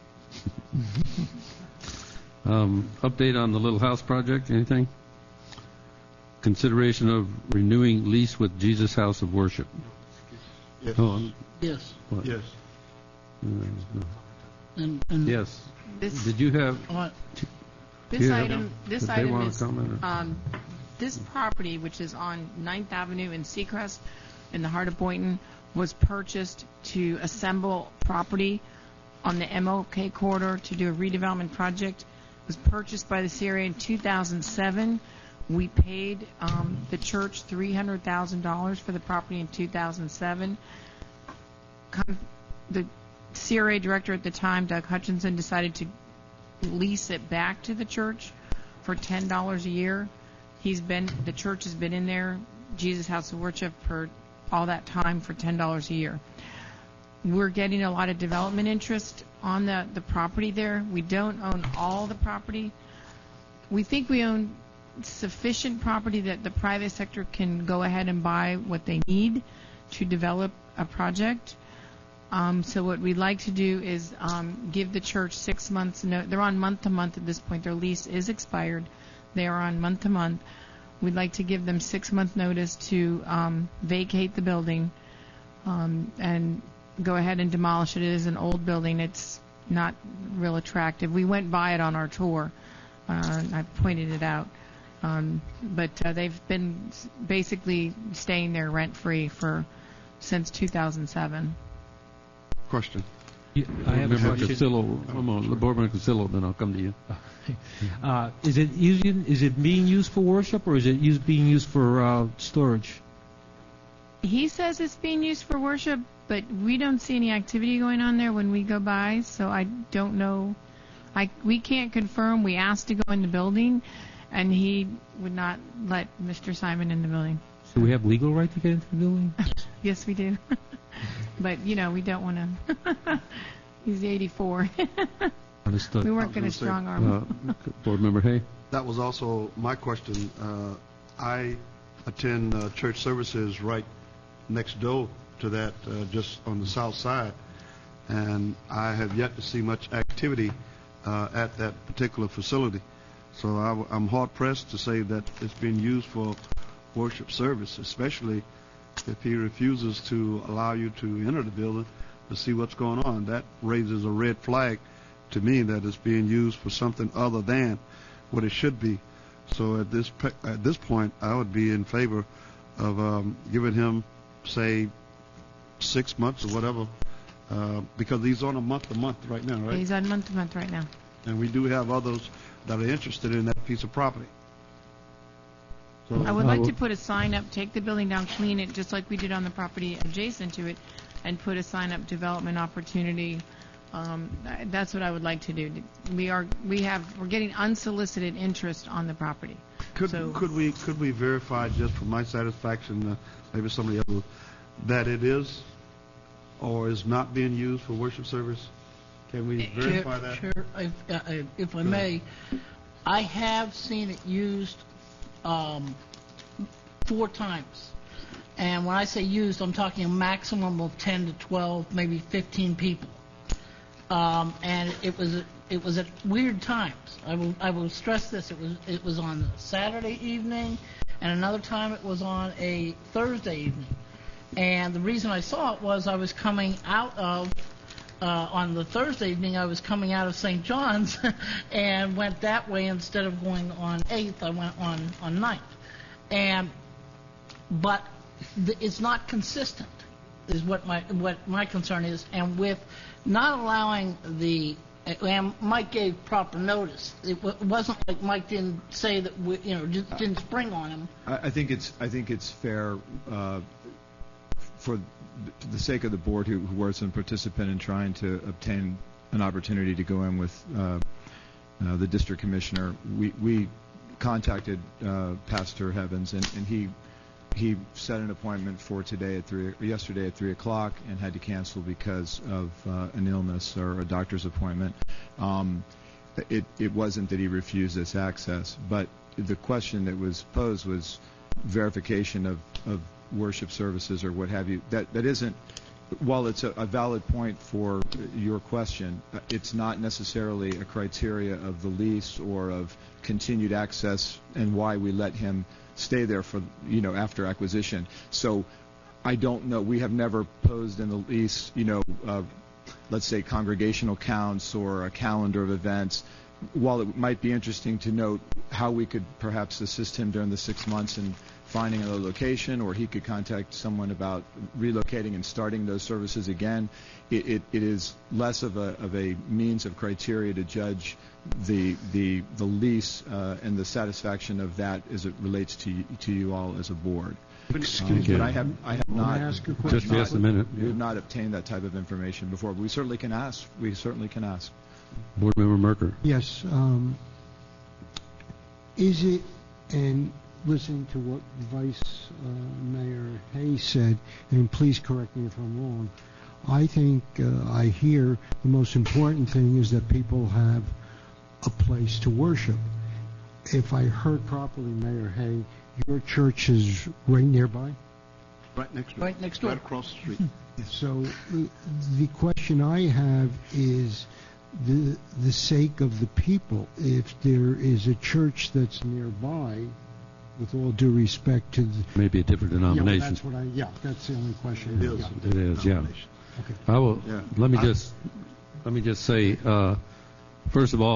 Update on the Little House project, anything? Consideration of renewing lease with Jesus House of Worship. Yes. Yes. What? Yes. And Yes. This, Did you have? this Yeah. item, this Did they item want to is comment, or- this property, which is on 9th Avenue in Seacrest, in the heart of Boynton, was purchased to assemble property on the MLK corridor to do a redevelopment project. It was purchased by the CRA in 2007. We paid the church $300,000 for the property in 2007. The CRA director at the time, Doug Hutchinson, decided to lease it back to the church for $10 a year. The church has been in there, Jesus House of Worship, for all that time for $10 a year. We're getting a lot of development interest on the property there. We don't own all the property. We think we own sufficient property that the private sector can go ahead and buy what they need. to develop a project. So what we'd like to do is give the church 6 months. They're on month to month at this point. Their lease is expired. They are on month to month. We'd like to give them 6 month notice to vacate the building and go ahead and demolish it. It is an old building. It's not real attractive. We went by it on our tour. I pointed it out. But they've been basically staying there rent-free since 2007. Question. I have a question. Board Member Castillo, then I'll come to you. Is it being used for worship, or is it being used for storage? He says it's being used for worship, but we don't see any activity going on there when we go by, so I don't know. We can't confirm. We asked to go in the building, and he would not let Mr. Simon in the building. Do we have legal right to get into the building? Yes, we do. But, we don't want to. He's 84. Understood. We weren't going to strong arm. Board Member Hay? That was also my question. I attend church services right next door to that, just on the south side, and I have yet to see much activity at that particular facility. So I'm hard-pressed to say that it's being used for worship service, especially if he refuses to allow you to enter the building to see what's going on. That raises a red flag to me that it's being used for something other than what it should be. So at this point, I would be in favor of giving him, say, 6 months or whatever, because he's on a month-to-month right now, right? He's on month-to-month right now. And we do have others that are interested in that piece of property. So I would like to put a sign up, take the building down, clean it, just like we did on the property adjacent to it, and put a sign up, development opportunity. That's what I would like to do. We're getting unsolicited interest on the property. Could we verify, just for my satisfaction, maybe somebody else, that it is or is not being used for worship service? Can we verify that? Sure. If I may, I have seen it used 4 times. And when I say used, I'm talking a maximum of 10 to 12, maybe 15 people. And it was at weird times. I will stress this. It was on a Saturday evening, and another time it was on a Thursday evening. And the reason I saw it was I was coming out of on the Thursday evening, I was coming out of St. John's and went that way instead of going on 8th. I went on 9th. But it's not consistent, is what my concern is. And with not allowing and Mike gave proper notice. It wasn't like Mike didn't say that just didn't spring on him. I think it's fair for the sake of the board who was a participant in trying to obtain an opportunity to go in with the district commissioner. We contacted Pastor Heavens, and he set an appointment for yesterday at 3 o'clock, and had to cancel because of an illness or a doctor's appointment. It wasn't that he refused this access, but the question that was posed was verification of worship services or what have you. That isn't, while it's a valid point for your question, it's not necessarily a criteria of the lease or of continued access and why we let him stay there for after acquisition. So I don't know. We have never posed in the lease, let's say congregational counts or a calendar of events. While it might be interesting to note how we could perhaps assist him during the 6 months in finding another location, or he could contact someone about relocating and starting those services again, it is less of a means of criteria to judge the lease and the satisfaction of that as it relates to you all as a board. Excuse me. But I have not. May I ask a question? Just yes, a minute. We have not obtained that type of information before. But we certainly can ask. Board Member Merker. Yes. Is it, and listening to what Vice Mayor Hayes said, and please correct me if I'm wrong, I think I hear the most important thing is that people have a place to worship. If I heard properly, Mayor Hay, your church is right nearby? Right next door. Right next door. Right across the street. So the question I have is the sake of the people. If there is a church that's nearby, with all due respect to the... Maybe a different denomination. That's the only question. It is, yeah. Okay. I will. Let me just say, first of all,